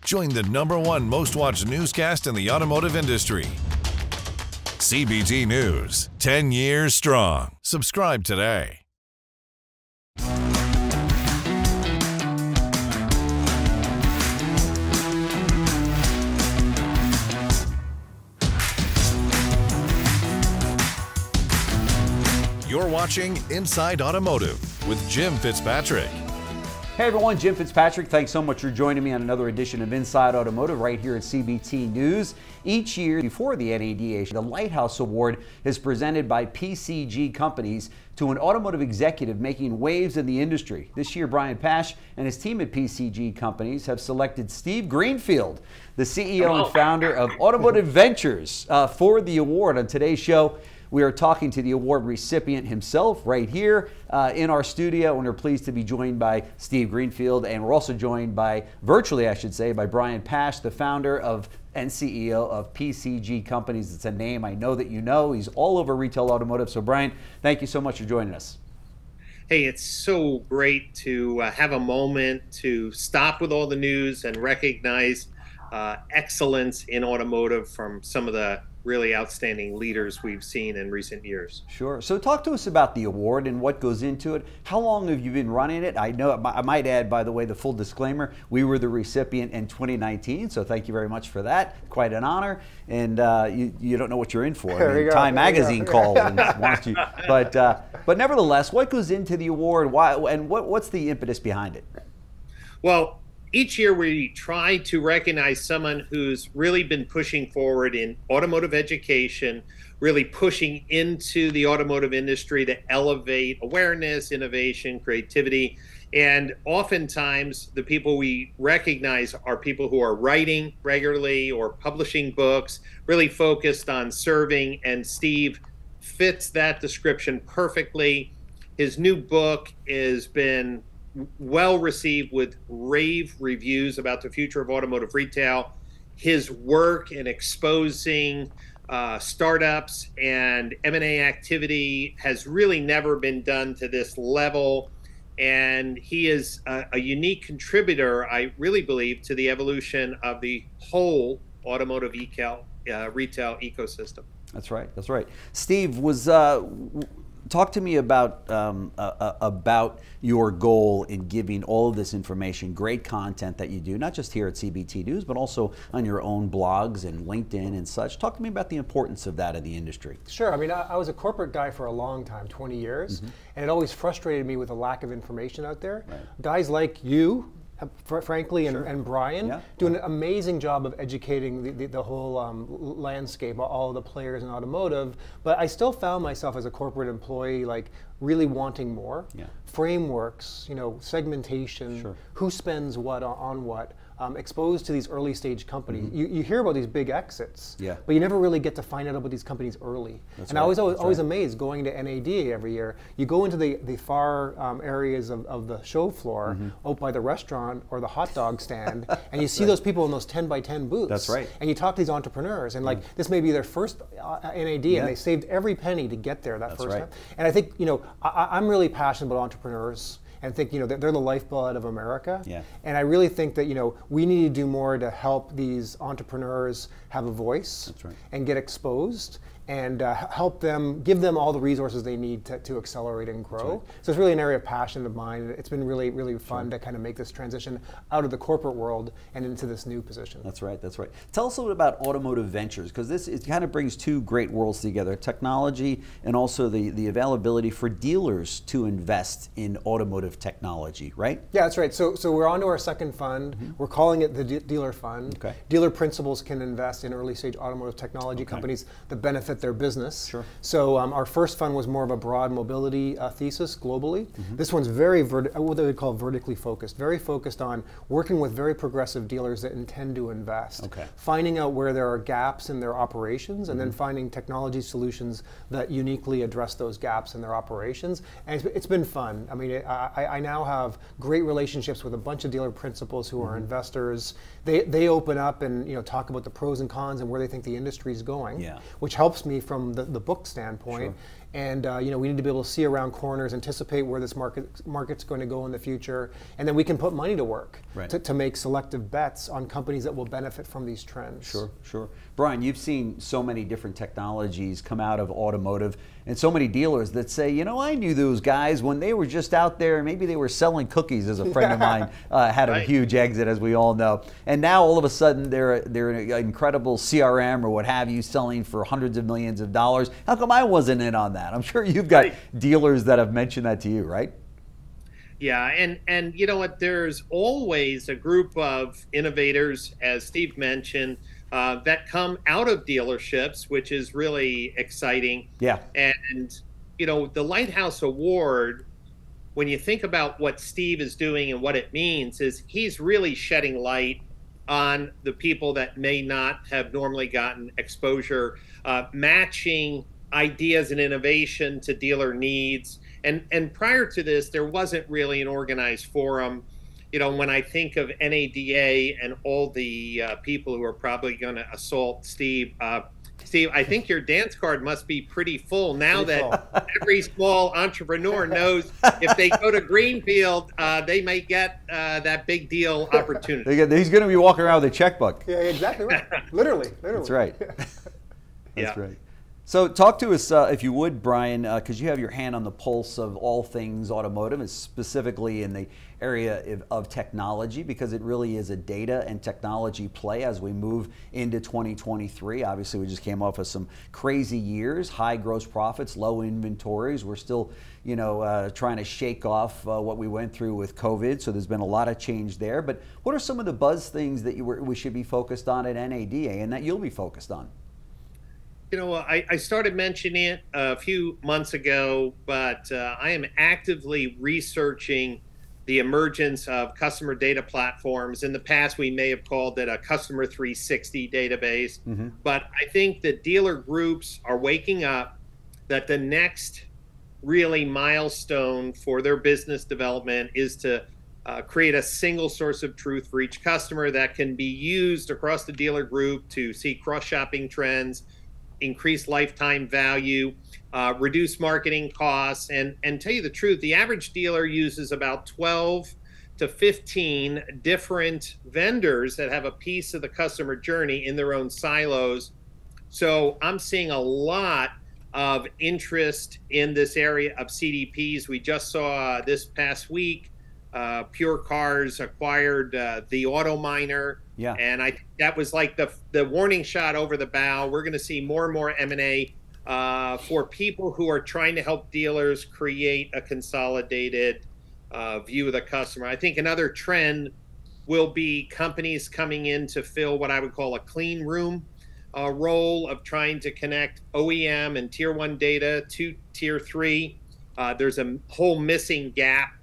Join the #1 most watched newscast in the automotive industry. CBT News, 10 years strong. Subscribe today. You're watching Inside Automotive with Jim Fitzpatrick. Hey everyone, Jim Fitzpatrick. Thanks so much for joining me on another edition of Inside Automotive right here at CBT News. Each year before the NADA, the Lighthouse Award is presented by PCG Companies to an automotive executive making waves in the industry. This year, Brian Pasch and his team at PCG Companies have selected Steve Greenfield, the CEO and founder of Automotive Ventures, for the award. On today's show, we are talking to the award recipient himself right here in our studio, and we're pleased to be joined by Steve Greenfield, and we're also joined by, virtually I should say, by Brian Pasch, the founder of and CEO of PCG Companies. It's a name I know that you know. He's all over retail automotive. So Brian, thank you so much for joining us. Hey, it's so great to have a moment to stop with all the news and recognize excellence in automotive from some of the really outstanding leaders we've seen in recent years. Sure. So talk to us about the award and what goes into it. How long have you been running it? I know, I might add, by the way, the full disclaimer, we were the recipient in 2019, so thank you very much for that. Quite an honor. And you don't know what you're in for. I mean, Time Magazine called and wants you. But nevertheless, what goes into the award? Why, and what's the impetus behind it? Well, each year we try to recognize someone who's really been pushing forward in automotive education, really pushing into the automotive industry to elevate awareness, innovation, creativity. And oftentimes the people we recognize are people who are writing regularly or publishing books, really focused on serving, and Steve fits that description perfectly. His new book has been well received with rave reviews about the future of automotive retail. His work in exposing startups and M&A activity has really never been done to this level. And he is a unique contributor, I really believe, to the evolution of the whole automotive retail ecosystem. That's right. That's right. Steve, talk to me about your goal in giving all of this information, great content that you do, not just here at CBT News, but also on your own blogs and LinkedIn and such. Talk to me about the importance of that in the industry. Sure. I mean, I was a corporate guy for a long time, 20 years, and it always frustrated me with the lack of information out there. Right. Guys like you, frankly, and Brian, do an amazing job of educating the whole landscape, all of the players in automotive. But I still found myself as a corporate employee, like, really wanting more. Frameworks, segmentation, who spends what on what. Exposed to these early stage companies. You hear about these big exits, but you never really get to find out about these companies early. I was always amazed going to NADA every year. You go into the far areas of the show floor, out by the restaurant or the hot dog stand, and you see those people in those 10 by 10 booths. That's right. And you talk to these entrepreneurs, and like this may be their first NAD, and they saved every penny to get there that first time. And I think, I'm really passionate about entrepreneurs, and think they're the lifeblood of America. And I really think that we need to do more to help these entrepreneurs have a voice and get exposed, and help them, give them all the resources they need to accelerate and grow. So it's really an area of passion of mine. It's been really, really fun to kind of make this transition out of the corporate world and into this new position. That's right, that's right. Tell us a little bit about Automotive Ventures, because it kind of brings two great worlds together, technology and also the availability for dealers to invest in automotive technology, right? Yeah, that's right. So we're on to our second fund. We're calling it the Dealer Fund. Dealer principals can invest in early stage automotive technology companies that benefit their business. So our first fund was more of a broad mobility thesis globally. This one's very, what they would call vertically focused, very focused on working with very progressive dealers that intend to invest, finding out where there are gaps in their operations, and then finding technology solutions that uniquely address those gaps in their operations. And it's been fun. I mean, I now have great relationships with a bunch of dealer principals who are investors. They open up and talk about the pros and cons and where they think the industry is going, which helps me from the book standpoint. and we need to be able to see around corners, anticipate where this market's going to go in the future, and then we can put money to work to make selective bets on companies that will benefit from these trends. Sure, sure. Brian, you've seen so many different technologies come out of automotive, and so many dealers that say, I knew those guys when they were just out there, maybe they were selling cookies, as a friend of mine had a huge exit, as we all know. And now all of a sudden they're an incredible CRM or what have you, selling for hundreds of millions of dollars. How come I wasn't in on that? I'm sure you've got dealers that have mentioned that to you, right? Yeah, and you know what? There's always a group of innovators, as Steve mentioned, that come out of dealerships, which is really exciting. Yeah. And the Lighthouse Award, when you think about what Steve is doing and what it means, is he's really shedding light on the people that may not have normally gotten exposure, matching ideas and innovation to dealer needs. And prior to this, there wasn't really an organized forum. When I think of NADA and all the people who are probably going to assault Steve, I think your dance card must be pretty full now that every small entrepreneur knows if they go to Greenfield, they may get that big deal opportunity. He's going to be walking around with a checkbook. Yeah, exactly right. Literally. That's right. That's right. So talk to us, if you would, Brian, because you have your hand on the pulse of all things automotive, and specifically in the area of technology, because it really is a data and technology play as we move into 2023. Obviously, we just came off of some crazy years, high gross profits, low inventories. We're still, trying to shake off what we went through with COVID, so there's been a lot of change there. But what are some of the buzz things that we should be focused on at NADA and that you'll be focused on? I started mentioning it a few months ago, but I am actively researching the emergence of customer data platforms. In the past, we may have called it a customer 360 database, but I think that dealer groups are waking up that the next really milestone for their business development is to create a single source of truth for each customer that can be used across the dealer group to see cross-shopping trends, increase lifetime value, reduce marketing costs, and tell you the truth, the average dealer uses about 12 to 15 different vendors that have a piece of the customer journey in their own silos. So I'm seeing a lot of interest in this area of CDPs. We just saw this past week, Pure Cars acquired the AutoMiner. Yeah. And that was like the warning shot over the bow. We're going to see more and more M&A for people who are trying to help dealers create a consolidated view of the customer. I think another trend will be companies coming in to fill what I would call a clean room role of trying to connect OEM and Tier 1 data to Tier 3. There's a whole missing gap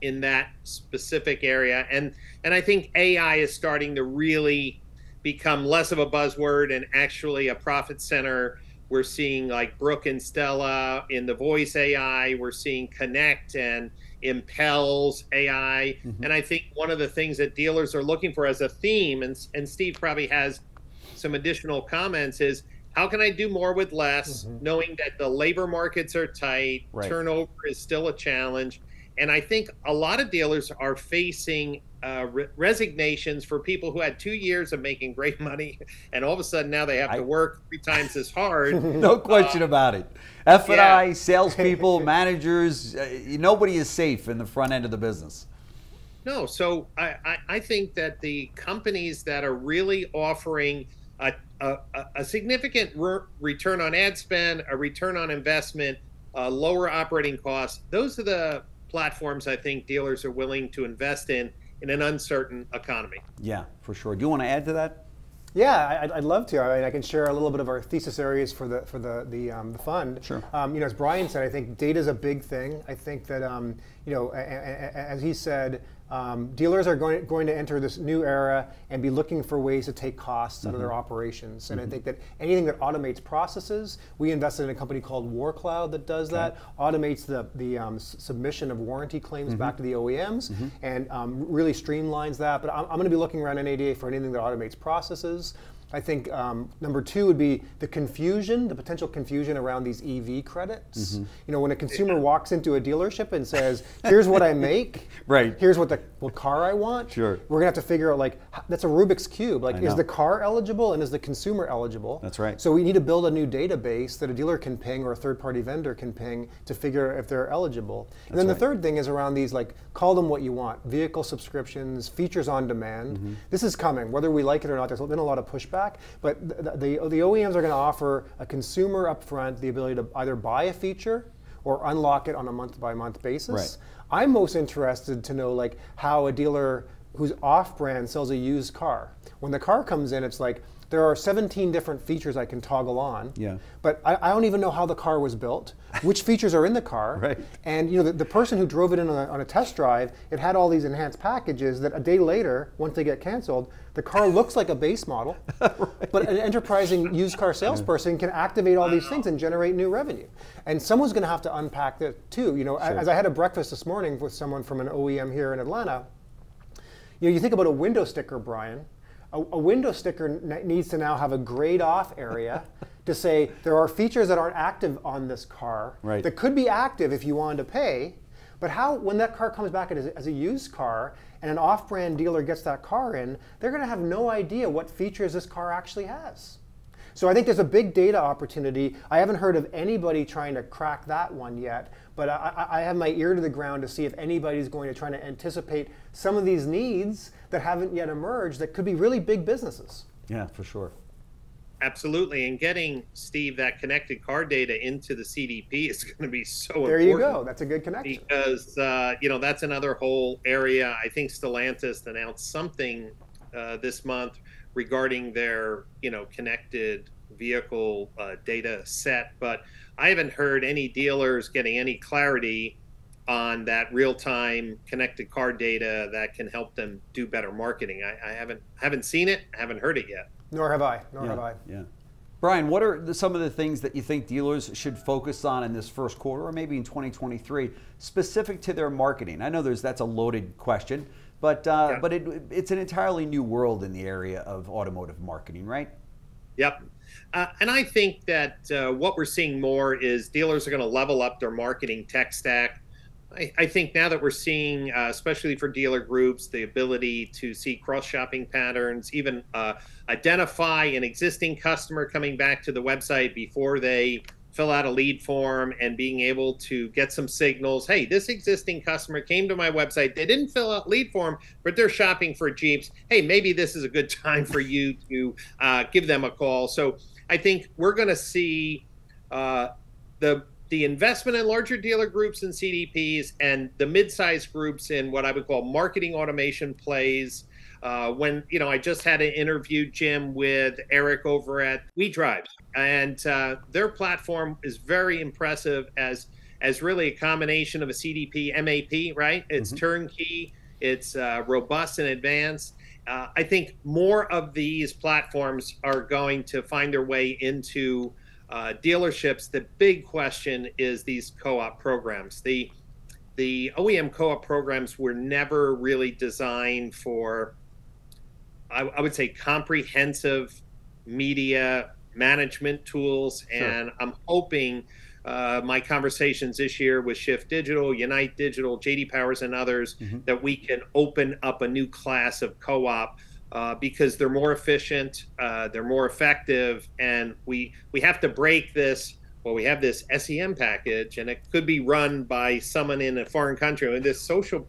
in that specific area. And I think AI is starting to really become less of a buzzword and actually a profit center. We're seeing like Brook and Stella in the voice AI. We're seeing Connect and Impel's AI. And I think one of the things that dealers are looking for as a theme, and Steve probably has some additional comments, is how can I do more with less, knowing that the labor markets are tight, turnover is still a challenge. And I think a lot of dealers are facing resignations for people who had 2 years of making great money, and all of a sudden now they have to work 3 times as hard. No question about it. F&I, salespeople, managers, nobody is safe in the front end of the business. No, so I think that the companies that are really offering a significant return on ad spend, a return on investment, lower operating costs, those are the platforms I think dealers are willing to invest in an uncertain economy. Yeah, for sure. Do you want to add to that? Yeah, I'd love to. I can share a little bit of our thesis areas for the fund. Sure. As Brian said, I think data is a big thing. I think that as he said, dealers are going to enter this new era and be looking for ways to take costs out of their operations. And I think that anything that automates processes, we invested in a company called WarCloud that does that, automates the submission of warranty claims back to the OEMs, and really streamlines that. But I'm going to be looking around NADA for anything that automates processes. I think number 2 would be the confusion, the potential confusion around these EV credits. You know, when a consumer walks into a dealership and says, here's what I make, right? Here's what car I want. Sure. We're gonna have to figure out, like, that's a Rubik's Cube. Like, is the car eligible and is the consumer eligible? That's right. So we need to build a new database that a dealer can ping or a third-party vendor can ping to figure if they're eligible. And then the third thing is around these, like, call them what you want, vehicle subscriptions, features on demand. This is coming, whether we like it or not. There's been a lot of pushback, but the OEMs are going to offer a consumer upfront the ability to either buy a feature or unlock it on a month-by-month basis. Right. I'm most interested to know, like, how a dealer who's off-brand sells a used car. When the car comes in, it's like, there are 17 different features I can toggle on, but I don't even know how the car was built, which features are in the car, right. And you know, the person who drove it in on a test drive, it had all these enhanced packages that a day later, once they get canceled, the car looks like a base model, right. But an enterprising used car salesperson can activate all these things and generate new revenue. And someone's going to have to unpack that too. You know, as I had a breakfast this morning with someone from an OEM here in Atlanta, you know, you think about a window sticker, Brian. A window sticker needs to now have a grayed off area to say there are features that aren't active on this car that could be active if you wanted to pay, but how, when that car comes back as a used car and an off-brand dealer gets that car in, they're going to have no idea what features this car actually has. So I think there's a big data opportunity. I haven't heard of anybody trying to crack that one yet, but I have my ear to the ground to see if anybody's going to try to anticipate some of these needs that haven't yet emerged that could be really big businesses. Yeah, for sure. Absolutely, and getting, Steve, that connected car data into the CDP is going to be so important. There you go. That's a good connection. Because, you know, that's another whole area. I think Stellantis announced something this month regarding their, you know, connected vehicle data set, but I haven't heard any dealers getting any clarity on that real-time connected car data that can help them do better marketing. I haven't seen it, haven't heard it yet. Nor have I. Yeah. Brian, what are some of the things that you think dealers should focus on in this first quarter or maybe in 2023 specific to their marketing? I know that's a loaded question, but it's an entirely new world in the area of automotive marketing, right? Yep. And I think that what we're seeing more is dealers are going to level up their marketing tech stack. I think now that we're seeing, especially for dealer groups, the ability to see cross-shopping patterns, even identify an existing customer coming back to the website before they fill out a lead form and being able to get some signals. Hey, this existing customer came to my website. They didn't fill out lead form, but they're shopping for Jeeps. Hey, maybe this is a good time for you to give them a call. So I think we're going to see the investment in larger dealer groups and CDPs and the mid-sized groups in what I would call marketing automation plays. When, you know, I just had an interview, Jim, with Eric over at WeDrive, and their platform is very impressive as really a combination of a CDP, MAP, right? It's turnkey, it's robust and advanced. I think more of these platforms are going to find their way into dealerships. The big question is these co-op programs. The OEM co-op programs were never really designed for, I would say, comprehensive media management tools. Sure. And I'm hoping my conversations this year with Shift Digital, Unite Digital, JD Powers, and others, that we can open up a new class of co-op because they're more efficient, they're more effective, and we have to break this. Well, we have this SEM package, and it could be run by someone in a foreign country. And this social,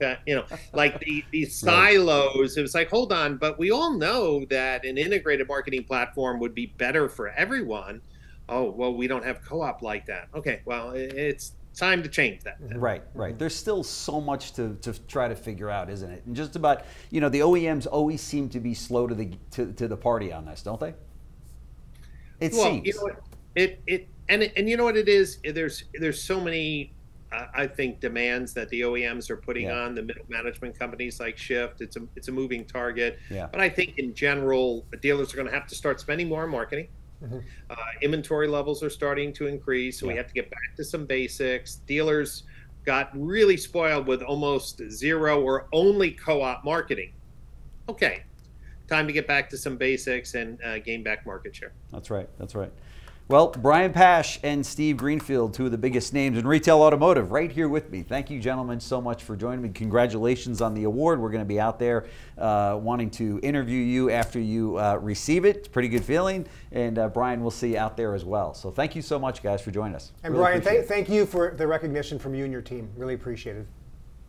like these silos, it was like, hold on, but we all know that an integrated marketing platform would be better for everyone. Oh, well, we don't have co-op like that. Okay, well, it's time to change that. Right. There's still so much to try to figure out, isn't it? And just about, the OEMs always seem to be slow to the party on this, don't they? It seems. You know what, and you know what it is? There's so many, I think, demands that the OEMs are putting on the middle management companies like Shift. It's a moving target. Yeah. But I think in general, the dealers are going to have to start spending more on marketing. Inventory levels are starting to increase, so we have to get back to some basics. Dealers got really spoiled with almost zero or only co-op marketing. Okay, time to get back to some basics and gain back market share. That's right. That's right. Well, Brian Pash and Steve Greenfield, two of the biggest names in retail automotive, right here with me. Thank you, gentlemen, so much for joining me. Congratulations on the award. We're going to be out there wanting to interview you after you receive it. It's a pretty good feeling. And Brian, we'll see you out there as well. So thank you so much, guys, for joining us. And really Brian, thank you for the recognition from you and your team. Really appreciate it.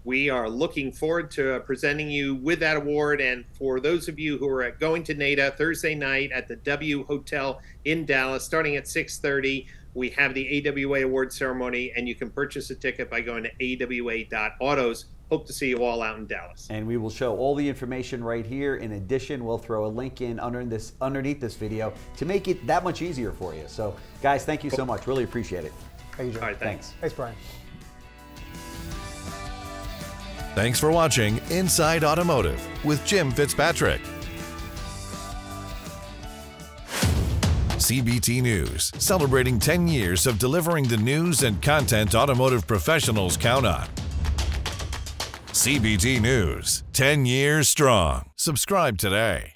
We are looking forward to presenting you with that award. And for those of you who are going to NADA Thursday night at the W Hotel in Dallas, starting at 6:30, we have the AWA award ceremony, and you can purchase a ticket by going to awa.autos. Hope to see you all out in Dallas. And we will show all the information right here. In addition, we'll throw a link in underneath this video to make it that much easier for you. So, guys, thank you so much. Really appreciate it. Thank you, John. All right, thanks. Thanks, Brian. Thanks for watching Inside Automotive with Jim Fitzpatrick. CBT News, celebrating 10 years of delivering the news and content automotive professionals count on. CBT News, 10 years strong. Subscribe today.